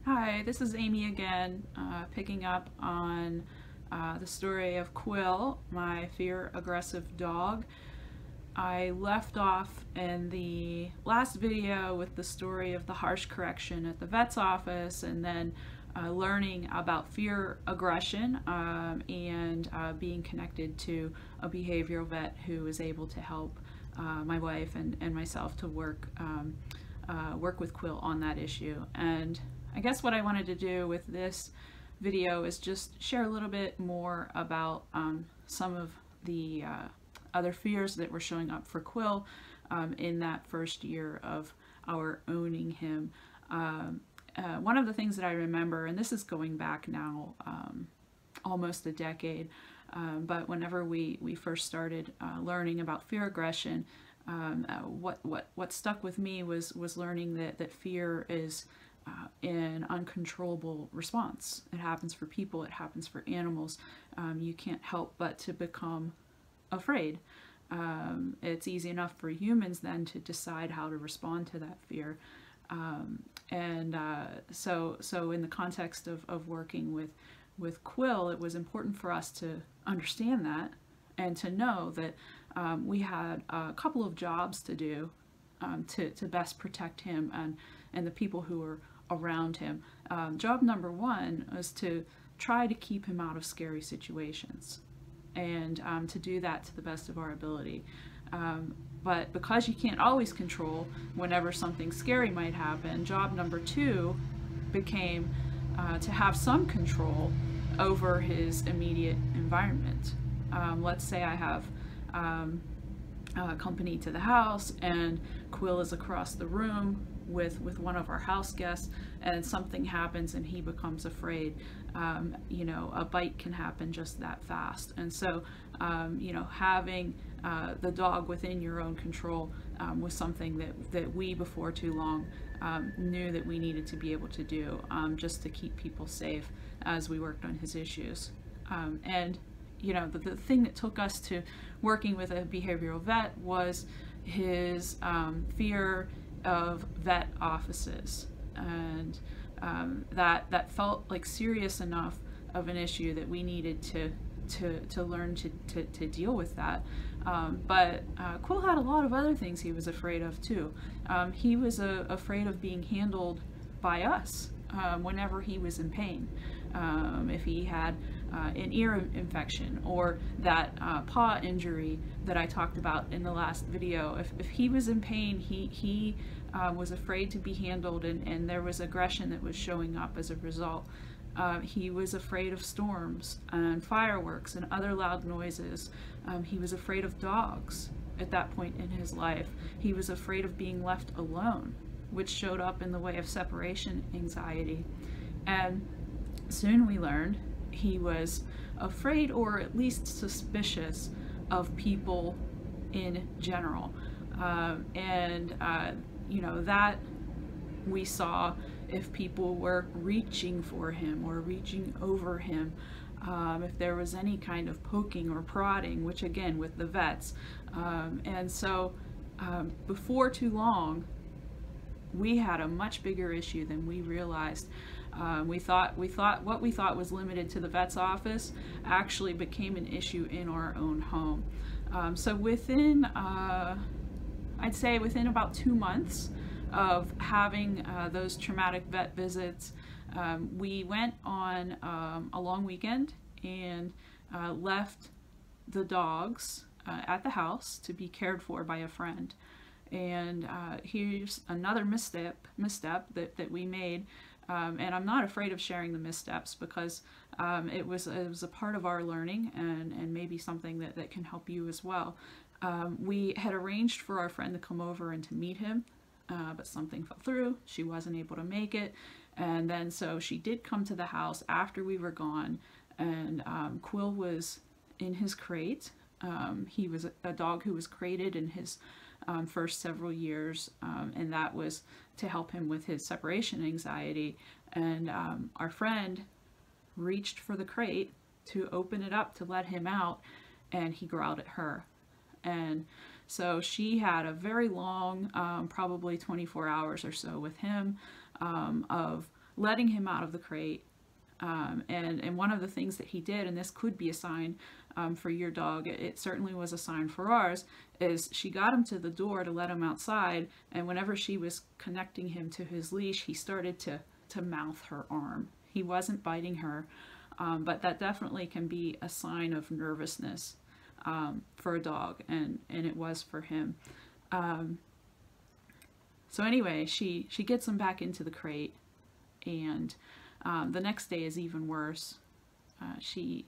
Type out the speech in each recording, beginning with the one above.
Hi, this is Amy again, picking up on the story of Quill, my fear-aggressive dog. I left off in the last video with the story of the harsh correction at the vet's office, and then learning about fear aggression and being connected to a behavioral vet who was able to help my wife and myself to work with Quill on that issue. And I guess what I wanted to do with this video is just share a little bit more about some of the other fears that were showing up for Quill in that first year of our owning him. One of the things that I remember, and this is going back now almost a decade, but whenever we first started learning about fear aggression, what stuck with me was learning that fear is an uncontrollable response. It happens for people, it happens for animals. You can't help but to become afraid. It's easy enough for humans then to decide how to respond to that fear. So in the context of working with Quill, it was important for us to understand that and to know that we had a couple of jobs to do to best protect him and the people who were around him. Job number one was to try to keep him out of scary situations, and to do that to the best of our ability. But because you can't always control whenever something scary might happen, job number two became to have some control over his immediate environment. Let's say I have company to the house and Quill is across the room with one of our house guests, and something happens and he becomes afraid. You know, a bite can happen just that fast. And so you know, having the dog within your own control was something that we before too long knew that we needed to be able to do, just to keep people safe as we worked on his issues. And you know, the thing that took us to working with a behavioral vet was his fear of vet offices, and that felt like serious enough of an issue that we needed to learn to deal with that. But Quill had a lot of other things he was afraid of too. He was afraid of being handled by us whenever he was in pain. If he had an ear infection or that paw injury that I talked about in the last video, if he was in pain, he was afraid to be handled, and there was aggression that was showing up as a result. He was afraid of storms and fireworks and other loud noises. He was afraid of dogs at that point in his life. He was afraid of being left alone, which showed up in the way of separation anxiety. And soon we learned he was afraid, or at least suspicious, of people in general. You know, that we saw if people were reaching for him or reaching over him, if there was any kind of poking or prodding, which again with the vets. And so before too long, we had a much bigger issue than we realized. We thought what we thought was limited to the vet's office actually became an issue in our own home. So within, I'd say within about 2 months of having those traumatic vet visits, we went on a long weekend and left the dogs at the house to be cared for by a friend. And here's another misstep that we made. And I'm not afraid of sharing the missteps, because it was a part of our learning, and maybe something that can help you as well. We had arranged for our friend to come over and to meet him, but something fell through. She wasn't able to make it, and then so she did come to the house after we were gone, and Quill was in his crate. He was a dog who was crated in his first several years, and that was to help him with his separation anxiety. And our friend reached for the crate to open it up to let him out, and he growled at her. And so she had a very long, probably 24 hours or so with him, of letting him out of the crate. And one of the things that he did, and this could be a sign for your dog, it certainly was a sign for ours, is she got him to the door to let him outside, and whenever she was connecting him to his leash, he started to mouth her arm. He wasn't biting her, but that definitely can be a sign of nervousness for a dog, and it was for him. So anyway, she gets him back into the crate, and the next day is even worse. She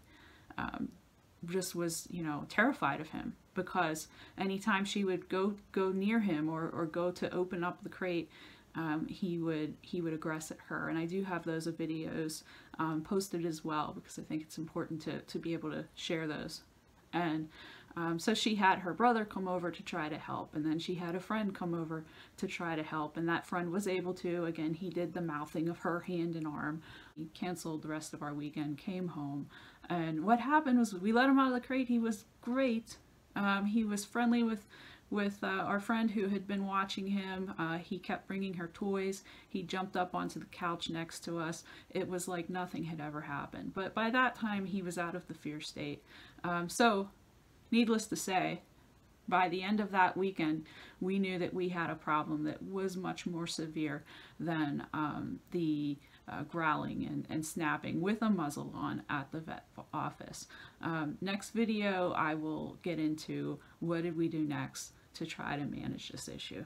just was, terrified of him, because anytime she would go near him or go to open up the crate, he would aggress at her. And I do have those videos posted as well, because I think it's important to be able to share those. And so she had her brother come over to try to help, and then she had a friend come over to try to help, and that friend was able to. Again, he did the mouthing of her hand and arm. He canceled the rest of our weekend, came home, and what happened was we let him out of the crate. He was great. He was friendly with our friend who had been watching him. He kept bringing her toys. He jumped up onto the couch next to us. It was like nothing had ever happened. But by that time, he was out of the fear state. So needless to say, by the end of that weekend, we knew that we had a problem that was much more severe than the growling and snapping with a muzzle on at the vet office. Next video, I will get into what did we do next to try to manage this issue.